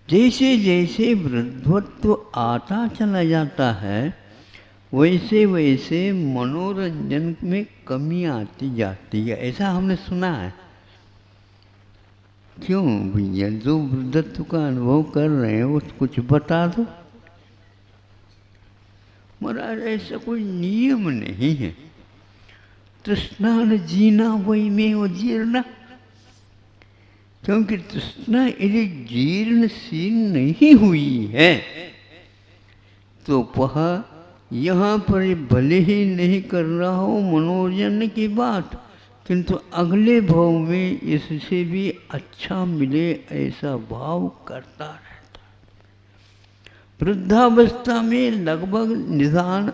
जैसे जैसे वृद्धत्व आता चला जाता है वैसे वैसे मनोरंजन में कमी आती जाती है, ऐसा हमने सुना है। क्यों भैया, जो वृद्धत्व का अनुभव कर रहे हैं वो कुछ बता दो। महाराज ऐसा कोई नियम नहीं है। तृष्णा न जीना वही में वो जीर्णा, क्योंकि तृष्णा यदि जीर्ण सी नहीं हुई है तो वह यहाँ पर भले ही नहीं कर रहा हो मनोरंजन की बात, किंतु अगले भाव में इससे भी अच्छा मिले ऐसा भाव करता रहता। वृद्धावस्था में लगभग निदान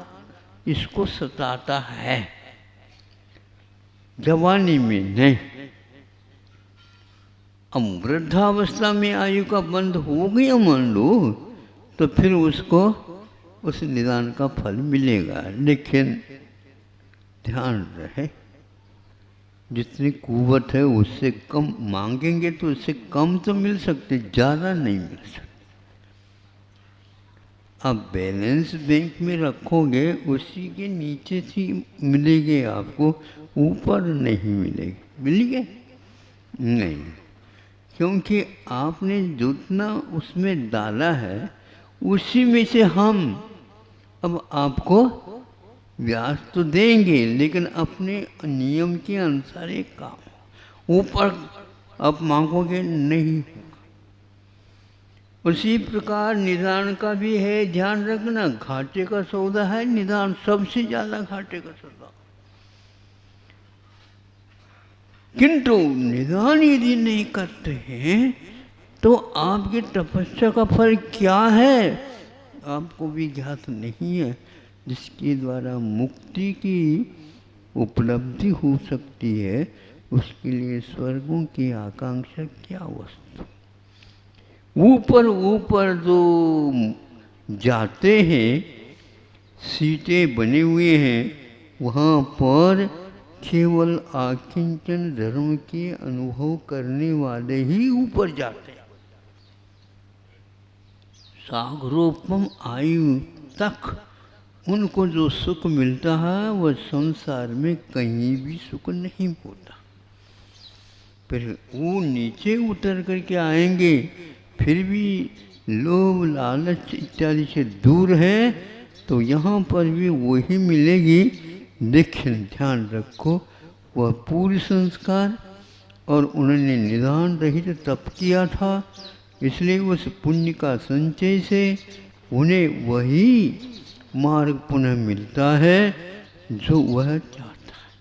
इसको सताता है, जवानी में नहीं। अब वृद्धावस्था में आयु का बंध हो गया मान लो, तो फिर उसको उस निदान का फल मिलेगा। लेकिन ध्यान रहे, जितनी कुव्वत है उससे कम मांगेंगे तो उससे कम तो मिल सकते, ज़्यादा नहीं मिल सकते। आप बैलेंस बैंक में रखोगे उसी के नीचे से मिलेगी आपको, ऊपर नहीं मिलेगी। मिलेगी नहीं, क्योंकि आपने जितना उसमें डाला है उसी में से हम अब आपको ब्याज तो देंगे, लेकिन अपने नियम के अनुसार एक काम, ऊपर आप मांगोगे नहीं। उसी प्रकार निदान का भी है, ध्यान रखना। घाटे का सौदा है निदान, सबसे ज़्यादा घाटे का सौदा। किंतु निदान यदि नहीं करते हैं तो आपकी तपस्या का फल क्या है आपको भी ज्ञात नहीं है, जिसके द्वारा मुक्ति की उपलब्धि हो सकती है। उसके लिए स्वर्गों की आकांक्षा क्या वस्तु। ऊपर ऊपर जो जाते हैं, सीटें बने हुए हैं, वहाँ पर केवल आकिंचन धर्म के अनुभव करने वाले ही ऊपर जाते हैं। सागरोपम आयु तक उनको जो सुख मिलता है वह संसार में कहीं भी सुख नहीं होता। फिर वो नीचे उतर करके आएंगे, फिर भी लोभ लालच इत्यादि से दूर है तो यहाँ पर भी वही मिलेगी। लेकिन ध्यान रखो, वह पूर्ण संस्कार और उन्होंने निदान रहित तप किया था, इसलिए उस पुण्य का संचय से उन्हें वही मार्ग पुनः मिलता है जो वह चाहता है,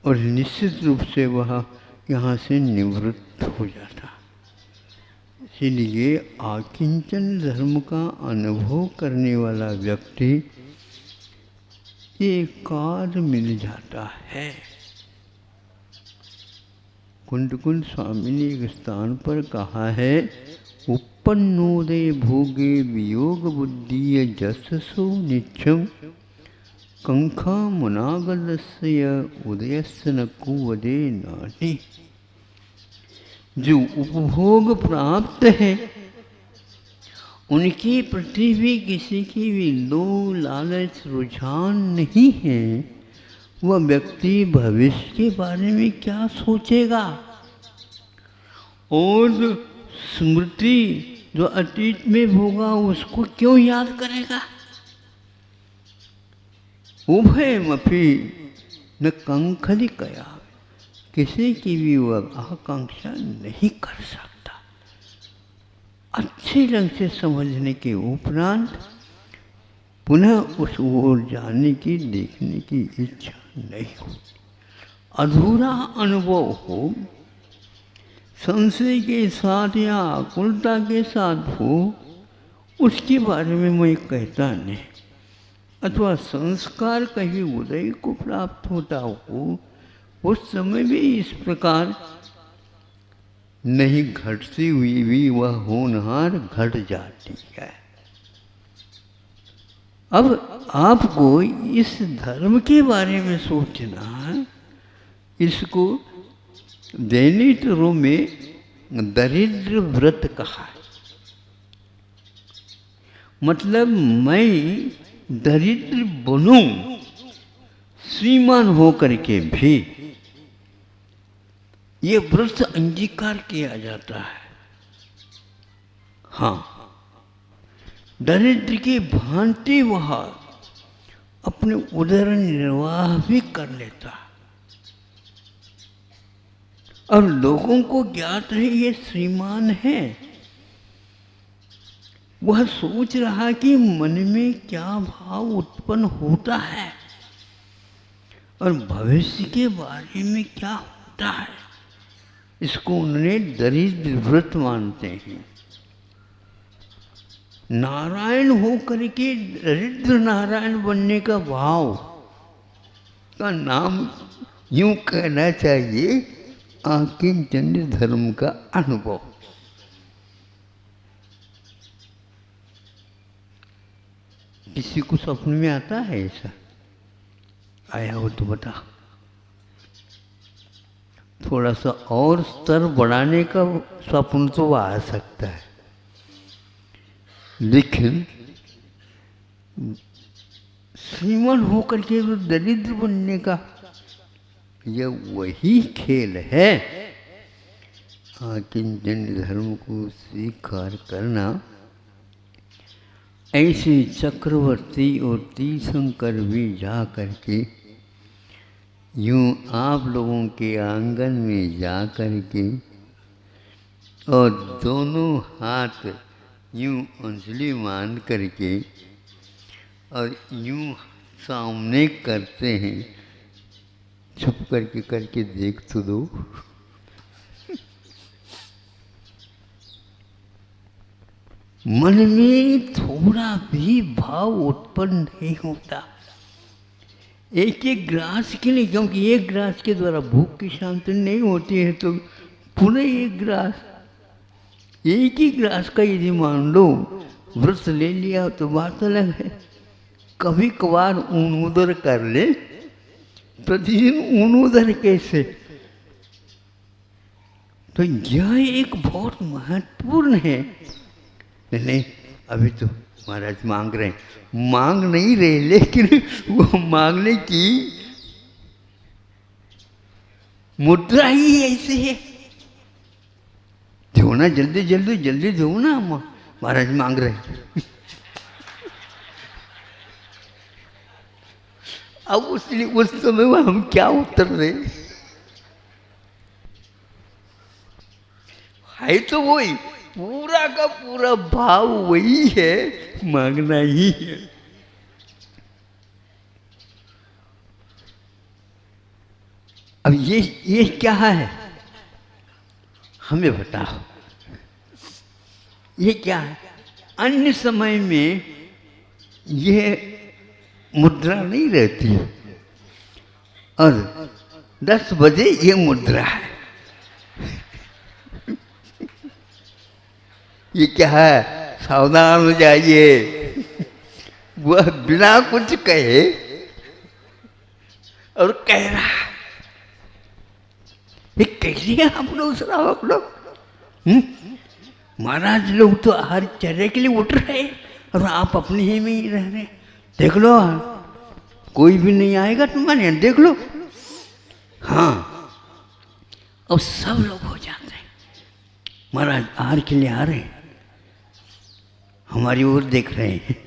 और निश्चित रूप से वह यहाँ से निवृत्त हो जाता है। इसीलिए आकिंचन धर्म का अनुभव करने वाला व्यक्ति एकाद मिल जाता है। कुंडकुंड स्वामी ने एक स्थान पर कहा है, उपन्नोदय भोगे वियोग बुद्धि जससो नित्यम कंखा मुनागलस्य उदयस्य न कुवदे नानि। जो उपभोग प्राप्त है उनके प्रति भी किसी की भी लोभ लालच रुझान नहीं है, वह व्यक्ति भविष्य के बारे में क्या सोचेगा और स्मृति जो अतीत में होगा उसको क्यों याद करेगा। उभयमपि न कंखली कया, किसी की भी वह आकांक्षा नहीं कर सकता। अच्छे ढंग से समझने के उपरांत पुनः उस ओर जाने की देखने की इच्छा नहीं हो, अधूरा अनुभव हो, संशय के साथ या आकुलता के साथ हो, उसके बारे में मैं कहता नहीं। अथवा संस्कार कहीं उदय को प्राप्त होता हो, उस समय भी इस प्रकार नहीं घटती हुई भी वह होनहार घट जाती है। अब आपको इस धर्म के बारे में सोचना है, इसको दैनिक रूप में दरिद्र व्रत कहा है। मतलब मैं दरिद्र बनूं, श्रीमान हो करके भी ये व्रत अंगीकार किया जाता है। हाँ, दरिद्र की भांति वह अपने उदर निर्वाह भी कर लेता है और लोगों को ज्ञात है ये श्रीमान है। वह सोच रहा कि मन में क्या भाव उत्पन्न होता है और भविष्य के बारे में क्या होता है, इसको उन्होंने दरिद्र व्रत मानते हैं। नारायण हो करके दरिद्र नारायण बनने का भाव का नाम यूं कहना चाहिए आकिंचन्य धर्म का अनुभव। किसी को स्वप्न में आता है ऐसा? आया हो तो बता। थोड़ा सा और स्तर बढ़ाने का स्वप्न तो आ सकता है, लेकिन श्रीमान होकर के तो दरिद्र बनने का यह वही खेल है। आकिंचन्य धर्म को स्वीकार करना। ऐसे चक्रवर्ती और तीर्थंकर भी जा करके यूं आप लोगों के आंगन में जा करके और दोनों हाथ यूं अंजलि मान करके और यूं सामने करते हैं। छुप करके करके देख तो दो। मन में थोड़ा भी भाव उत्पन्न नहीं होता। एक एक ग्रास के लिए, क्योंकि एक ग्रास के द्वारा भूख की शांति नहीं होती है, तो पूरे एक ग्रास, एक ही ग्रास का यदि मान लो व्रत ले लिया तो बात अलग है। कभी कभार ऊन उदर कर ले, प्रतिदिन ऊन उदर कैसे? तो यह एक बहुत महत्वपूर्ण है। नहीं, अभी तो महाराज मांग रहे हैं, मांग नहीं रहे, लेकिन वो मांगने की मुद्रा ही ऐसे है। दो ना, जल्दी जल्दी जल्दी दो ना, महाराज मांग रहे हैं। अब उसलिए उस समय में हम क्या उत्तर दें? है तो वही, पूरा का पूरा भाव वही है, मांगना ही है। अब ये क्या है, हमें बताओ, ये क्या है? अन्य समय में ये मुद्रा नहीं रहती और 10 बजे ये मुद्रा है। ये क्या है? सावधान हो जाइए। वह बिना कुछ कहे और कह रहा है, ये कैसे आप लोग सुनाओ, आप लोग महाराज लोग तो हर चर्या के लिए उठ रहे और आप अपने ही में ही रह रहे। देख लो, कोई भी नहीं आएगा तुम्हारे यहाँ, देख लो। हाँ, और सब लोग हो जाते हैं, महाराज आहार के लिए आ रहे हैं, हमारी ओर देख रहे हैं।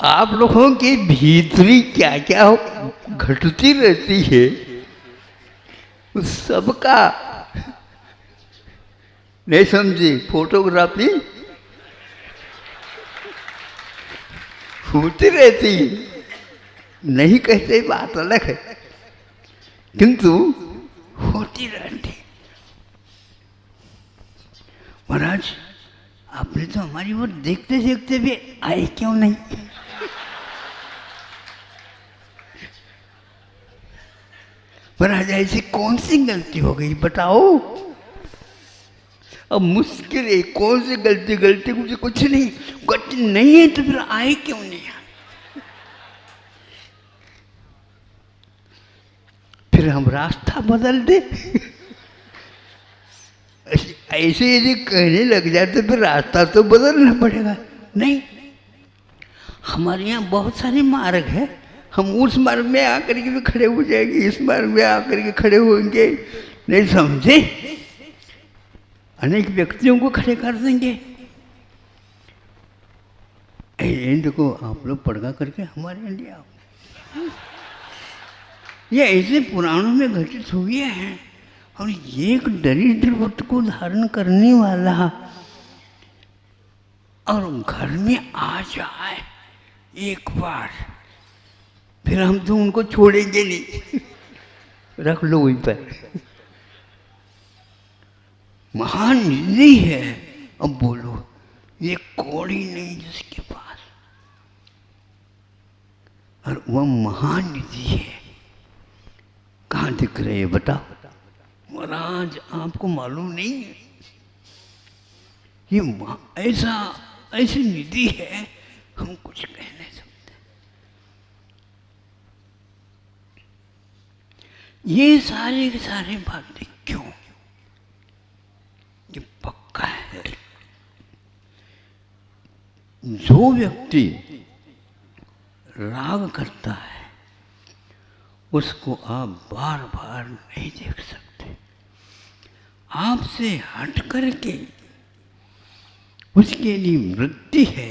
आप लोगों के भीतरी क्या क्या घटती रहती है, उस सबका नहीं समझी। फोटोग्राफी होती रहती, नहीं कहते, बात अलग है, किंतु होती रहती। महाराज आपने तो हमारी ओर देखते देखते भी आए क्यों नहीं? महाराज ऐसी कौन सी गलती हो गई बताओ। अब मुश्किल है, कौन सी गलती, गलती कुछ नहीं, गलती नहीं है तो फिर आए क्यों नहीं। फिर हम रास्ता बदल दे। ऐसे यदि कहने लग जाए तो फिर रास्ता तो बदलना पड़ेगा। नहीं, हमारे यहाँ बहुत सारे मार्ग है, हम उस मार्ग में आकर के भी खड़े हो जाएंगे, इस मार्ग में आकर के खड़े होंगे, नहीं समझे, अनेक व्यक्तियों को खड़े कर देंगे। देखो आप लोग पढ़ा करके हमारे लिए आओ। ये ऐसे पुराणों में घटित हुए हैं। और एक दरिद्र व्रत को धारण करने वाला और घर में आ जाए एक बार, फिर हम तो उनको छोड़ेंगे नहीं। रख लो वहीं पर। महान निधि है। अब बोलो, ये कौड़ी नहीं जिसके पास, और वह महान निधि है। कहाँ दिख रहे है बताओ। महाराज आपको मालूम नहीं है, ये ऐसी निधि है, हम कुछ कह नहीं सकते। ये सारी की सारी बातें क्यों, ये पक्का है। जो व्यक्ति राग करता है उसको आप बार बार नहीं देख सकते। आपसे हट करके उसके लिए वृत्ति है।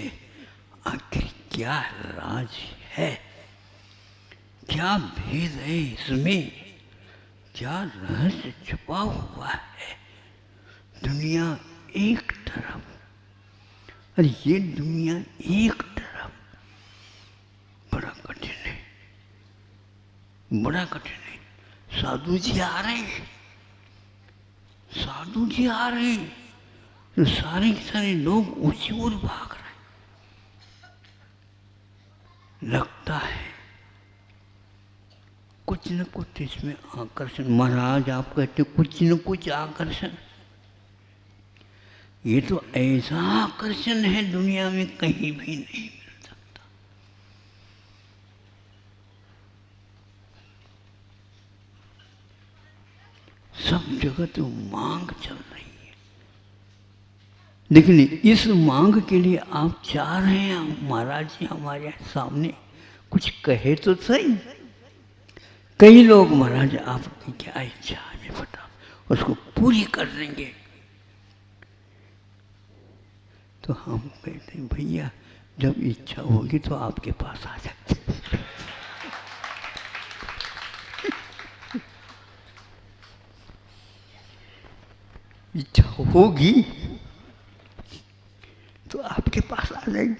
आखिर क्या राज है, क्या भेद है इसमें, क्या रहस्य छुपा हुआ है। दुनिया एक तरफ और ये दुनिया एक तरफ, बड़ा कठिन है, बड़ा कठिन है। साधु जी आ रहे हैं, साधु जी आ रहे हैं, तो सारे के सारे लोग उसी ओर भाग रहे हैं। लगता है कुछ न कुछ इसमें आकर्षण। महाराज आप कहते कुछ न कुछ आकर्षण, ये तो ऐसा आकर्षण है दुनिया में कहीं भी नहीं मिल सकता। सब जगह तो मांग चल रही है, लेकिन इस मांग के लिए आप चाह रहे हैं महाराज जी हमारे सामने कुछ कहे तो सही। कई लोग महाराज आपकी क्या इच्छा है बताओ, उसको पूरी कर देंगे। तो हम कहते हैं भैया जब इच्छा होगी तो आपके पास आ जाते। इच्छा होगी तो आपके पास आ जाएगी।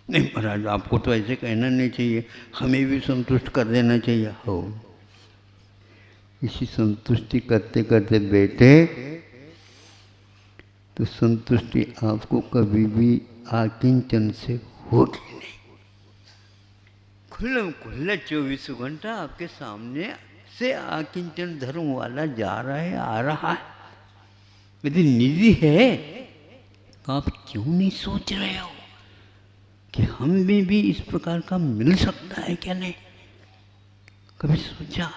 नहीं महाराज आपको तो ऐसे कहना नहीं चाहिए, हमें भी संतुष्ट कर देना चाहिए। हो इसी संतुष्टि करते करते बैठे तो संतुष्टि आपको कभी भी आकिंचन से होगी नहीं। खुल्लम खुल्ला 24 घंटा आपके सामने से आकिंचन धर्म वाला जा रहा है, आ रहा है। यदि निधि है तो आप क्यों नहीं सोच रहे हो कि हम में भी इस प्रकार का मिल सकता है क्या? नहीं कभी सोचा?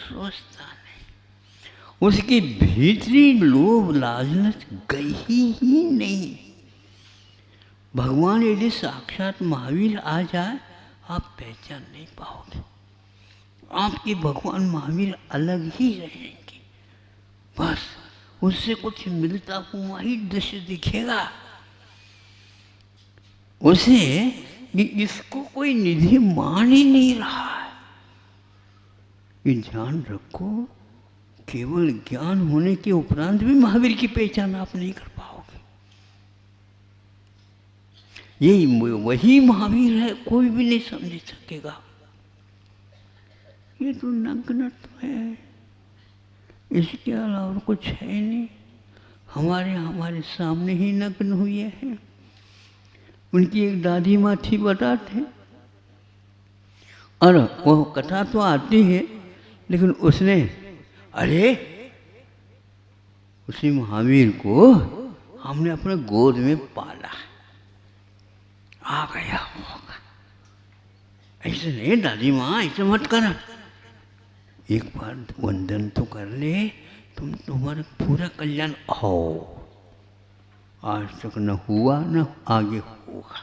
सोचता नहीं। उसकी भीतरी लोभ लालच गई ही नहीं। भगवान यदि साक्षात महावीर आ जाए आप पहचान नहीं पाओगे। आपके भगवान महावीर अलग ही रहेंगे। बस उससे कुछ मिलता हुआ ही दृश्य दिखेगा। उसे इसको कोई निधि मान ही नहीं रहा है। ये ध्यान रखो, केवल ज्ञान होने के उपरांत भी महावीर की पहचान आप नहीं कर पाओगे। यही वही महावीर है, कोई भी नहीं समझ सकेगा। ये तो नग्नत्व है, इसके अलावा कुछ है नहीं। हमारे सामने ही नग्न हुए हैं। उनकी एक दादी माँ थी बताते, और वह कथा तो आती है लेकिन उसने, अरे उसी महावीर को हमने अपने गोद में पाला, आ गया होगा। ऐसे नहीं दादी माँ, ऐसे मत कर, एक बार वंदन तो कर ले, तुम्हारा पूरा कल्याण हो। आज तक न हुआ न आगे होगा।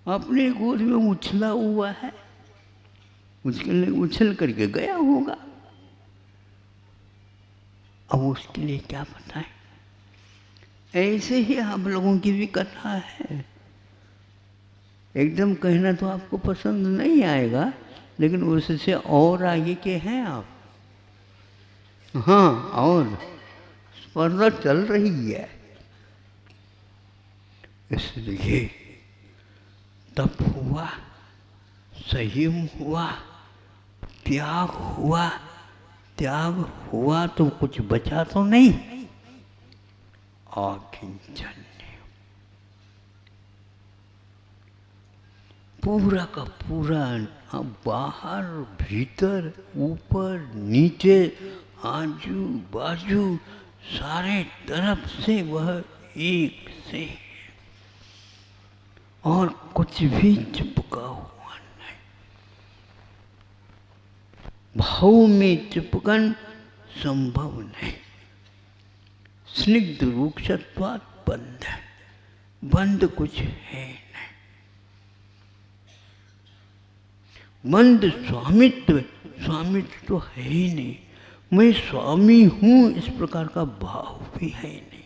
अपने गोद में उछला हुआ है, उसके लिए उछल करके गया होगा। अब उसके लिए क्या पता है। ऐसे ही आप लोगों की भी कथा है। एकदम कहना तो आपको पसंद नहीं आएगा, लेकिन उससे और आगे के हैं आप। हाँ, और स्पर्धा चल रही है। इसलिए तप हुआ, संयम हुआ, त्याग हुआ। त्याग हुआ तो कुछ बचा तो नहीं। अकिंचन, पूरा का पूरा, बाहर भीतर ऊपर नीचे आजू बाजू सारे तरफ से वह एक से, और कुछ भी चिपका हुआ नहीं। भाव में चिपकन संभव नहीं। स्निग्ध रूक्षत्वात् बंध, बंध कुछ है नहीं। बंध स्वामित्व, स्वामित्व तो है ही नहीं। मैं स्वामी हूं इस प्रकार का भाव भी है नहीं।